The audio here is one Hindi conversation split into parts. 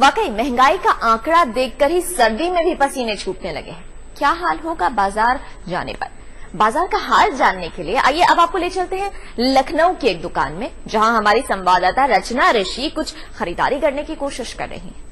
वाकई महंगाई का आंकड़ा देखकर ही सर्दी में भी पसीने छूटने लगे हैं। क्या हाल होगा बाजार जाने पर? बाजार का हाल जानने के लिए आइए अब आपको ले चलते हैं लखनऊ की एक दुकान में, जहां हमारी संवाददाता रचना ऋषि कुछ खरीदारी करने की कोशिश कर रही है।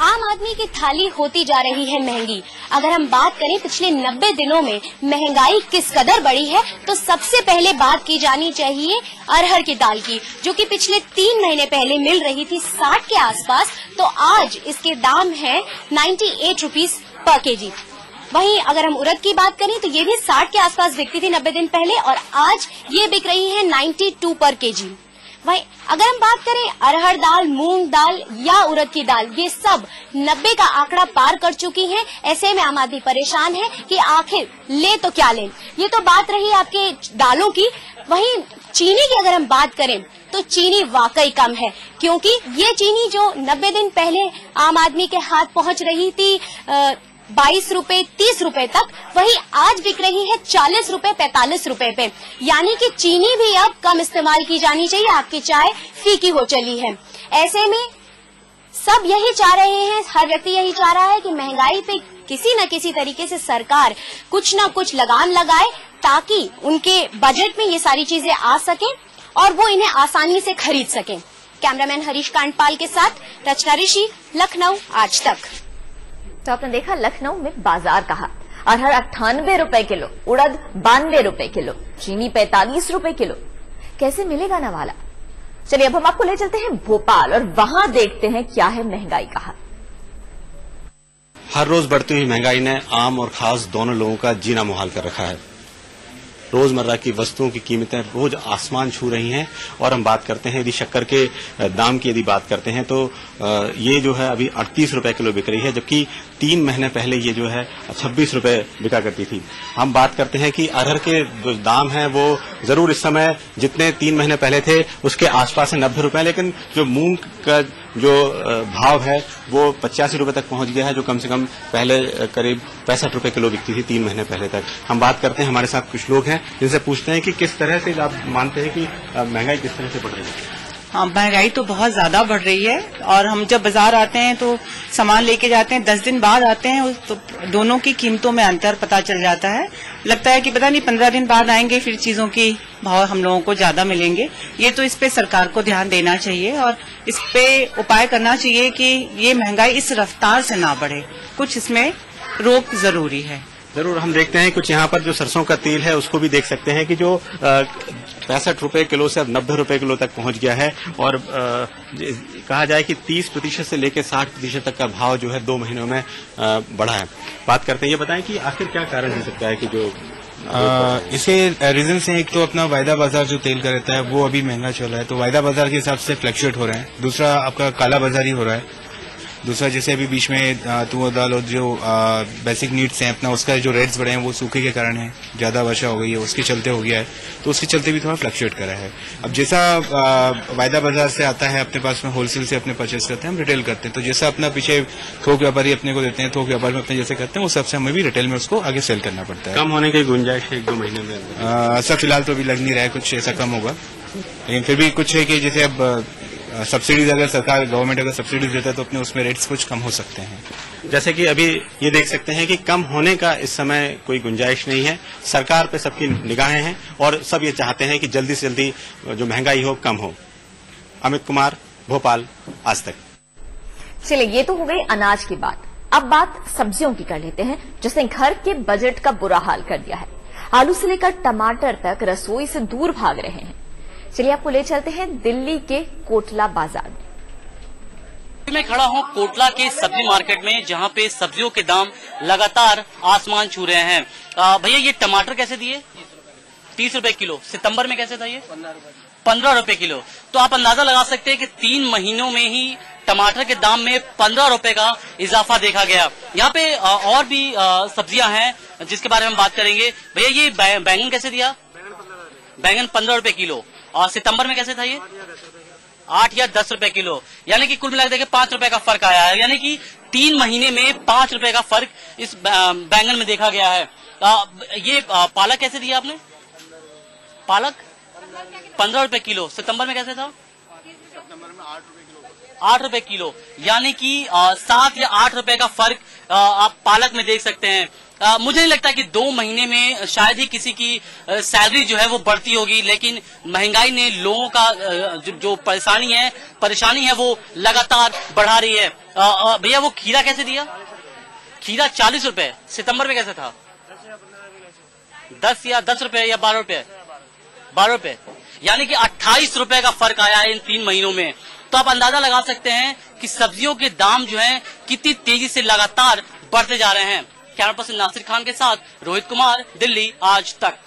आम आदमी की थाली होती जा रही है महंगी। अगर हम बात करें पिछले 90 दिनों में महंगाई किस कदर बढ़ी है, तो सबसे पहले बात की जानी चाहिए अरहर की दाल की, जो कि पिछले 3 महीने पहले मिल रही थी 60 के आसपास, तो आज इसके दाम है 98 रुपीज पर केजी। वहीं अगर हम उड़द की बात करें तो ये भी 60 के आसपास बिकती थी 90 दिन पहले, और आज ये बिक रही है 92 पर केजी। वहीं अगर हम बात करें अरहर दाल, मूंग दाल या उड़द की दाल, ये सब 90 का आंकड़ा पार कर चुकी हैं। ऐसे में आम आदमी परेशान है कि आखिर ले तो क्या लें। ये तो बात रही आपके दालों की। वहीं चीनी की अगर हम बात करें तो चीनी वाकई कम है, क्योंकि ये चीनी जो 90 दिन पहले आम आदमी के हाथ पहुंच रही थी 22 रुपए 30 रुपए तक, वही आज बिक रही है 40 रुपए 45 रुपए पे। यानी कि चीनी भी अब कम इस्तेमाल की जानी चाहिए, आपकी चाय फीकी हो चली है। ऐसे में सब यही चाह रहे हैं, हर व्यक्ति यही चाह रहा है कि महंगाई पे किसी न किसी तरीके से सरकार कुछ न कुछ लगाम लगाए, ताकि उनके बजट में ये सारी चीजें आ सके और वो इन्हें आसानी से खरीद सकें। कैमरामैन हरीश कांडपाल के साथ रचना ऋषि, लखनऊ आज तक। तो आपने देखा लखनऊ में बाजार का हाल। अरहर 98 रुपए किलो, उड़द 92 रुपए किलो, चीनी 45 रुपए किलो। कैसे मिलेगा ना वाला? चलिए अब हम आपको ले चलते हैं भोपाल और वहां देखते हैं क्या है महंगाई का हाल। हर रोज बढ़ती हुई महंगाई ने आम और खास दोनों लोगों का जीना मुहाल कर रखा है। रोजमर्रा की वस्तुओं की कीमतें रोज आसमान छू रही हैं। और हम बात करते हैं यदि शक्कर के दाम की यदि बात करते हैं तो ये जो है अभी 38 रुपए किलो बिक रही है, जबकि 3 महीने पहले ये जो है 26 रुपए बिका करती थी। हम बात करते हैं कि अरहर के जो दाम हैं वो जरूर इस समय जितने 3 महीने पहले थे उसके आसपास है 90 रुपए, लेकिन जो मूंग का जो भाव है वो 85 रुपए तक पहुंच गया है, जो कम से कम पहले करीब 65 रुपए किलो बिकती थी 3 महीने पहले तक। हम बात करते हैं, हमारे साथ कुछ लोग हैं जिनसे पूछते हैं कि किस तरह से आप मानते हैं कि महंगाई किस तरह से बढ़ रही है। हाँ, महंगाई तो बहुत ज्यादा बढ़ रही है, और हम जब बाजार आते हैं तो सामान लेके जाते हैं, 10 दिन बाद आते हैं तो दोनों की कीमतों में अंतर पता चल जाता है। लगता है कि पता नहीं 15 दिन बाद आएंगे फिर चीजों की भाव हम लोगों को ज्यादा मिलेंगे। ये तो इस पे सरकार को ध्यान देना चाहिए और इस पे उपाय करना चाहिए कि ये महंगाई इस रफ्तार से ना बढ़े। कुछ इसमें रोक जरूरी है। जरूर हम देखते हैं कुछ यहाँ पर जो सरसों का तेल है उसको भी देख सकते हैं कि जो 65 रुपए किलो से अब 90 रुपए किलो तक पहुंच गया है, और कहा जाए कि 30% से लेकर 60% तक का भाव जो है 2 महीनों में बढ़ा है। बात करते हैं, ये बताएं कि आखिर क्या कारण हो सकता है कि जो इसे रीजन से एक तो अपना वायदा बाजार जो तेल का रहता है वो अभी महंगा चल रहा है, तो वायदा बाजार के हिसाब से फ्लक्चुएट हो रहे हैं। दूसरा आपका काला बाजार ही हो रहा है। दूसरा जैसे अभी बीच में तुअर दाल और जो बेसिक नीड्स हैं अपना, उसका जो रेट्स बढ़े हैं वो सूखे के कारण है, ज्यादा वर्षा हो गई है उसके चलते हो गया है, तो उसके चलते भी थोड़ा फ्लक्चुएट करा है। अब जैसा वायदा बाजार से आता है अपने पास में होलसेल से अपने परचेस करते हैं, हम रिटेल करते हैं, तो जैसा अपना पीछे थोक व्यापारी अपने को देते हैं, थोक व्यापार में अपने जैसे करते हैं उस हिसाब से हमें भी रिटेल में उसको आगे सेल करना पड़ता है। कम होने की गुंजाइश है 1-2 महीने में? ऐसा फिलहाल तो अभी लग नहीं रहा है कुछ ऐसा कम होगा, लेकिन फिर भी कुछ है कि जैसे अब सब्सिडीज अगर सरकार गवर्नमेंट अगर सब्सिडीज देता है तो अपने उसमें रेट्स कुछ कम हो सकते हैं। जैसे कि अभी ये देख सकते हैं कि कम होने का इस समय कोई गुंजाइश नहीं है। सरकार पे सबकी निगाहें हैं और सब ये चाहते हैं कि जल्दी से जल्दी जो महंगाई हो कम हो। अमित कुमार, भोपाल, आज तक। चलिए ये तो हो गई अनाज की बात। अब बात सब्जियों की कर लेते हैं, जिसने घर के बजट का बुरा हाल कर दिया है। आलू से लेकर टमाटर तक रसोई से दूर भाग रहे हैं। चलिए आपको ले चलते हैं दिल्ली के कोटला बाजार में। मैं खड़ा हूं कोटला के सब्जी मार्केट में, जहां पे सब्जियों के दाम लगातार आसमान छू रहे हैं। भैया ये टमाटर कैसे दिए? 30 रुपए किलो। सितंबर में कैसे था ये? 15 रुपए किलो। तो आप अंदाजा लगा सकते हैं कि 3 महीनों में ही टमाटर के दाम में 15 रुपए का इजाफा देखा गया। यहाँ पे और भी सब्जियां हैं जिसके बारे में हम बात करेंगे। भैया ये बैंगन कैसे दिया? बैंगन 15 रुपए किलो। और सितंबर में कैसे था ये? 8 या 10 रुपए किलो। यानी कि कुल मिलाकर देखिए 5 रुपए का फर्क आया है। यानी कि 3 महीने में 5 रुपए का फर्क इस बैंगन में देखा गया है। ये पालक कैसे दिया आपने? पालक 15 रुपए किलो। सितंबर में कैसे था? सितंबर में 8 रुपए किलो। 8 रुपए किलो, यानी कि 7 या 8 रुपए का फर्क आप पालक में देख सकते हैं। मुझे नहीं लगता कि 2 महीने में शायद ही किसी की सैलरी जो है वो बढ़ती होगी, लेकिन महंगाई ने लोगों का जो परेशानी है वो लगातार बढ़ा रही है। भैया वो खीरा कैसे दिया? खीरा 40 रुपए, सितंबर में कैसे था? 10 रुपए या 12 रुपए? 12 रुपए, यानी कि 28 रुपए का फर्क आया है इन 3 महीनों में। तो आप अंदाजा लगा सकते हैं कि सब्जियों के दाम जो हैं कितनी तेजी से लगातार बढ़ते जा रहे हैं। कैमरा पर्सन नासिर खान के साथ रोहित कुमार, दिल्ली आज तक।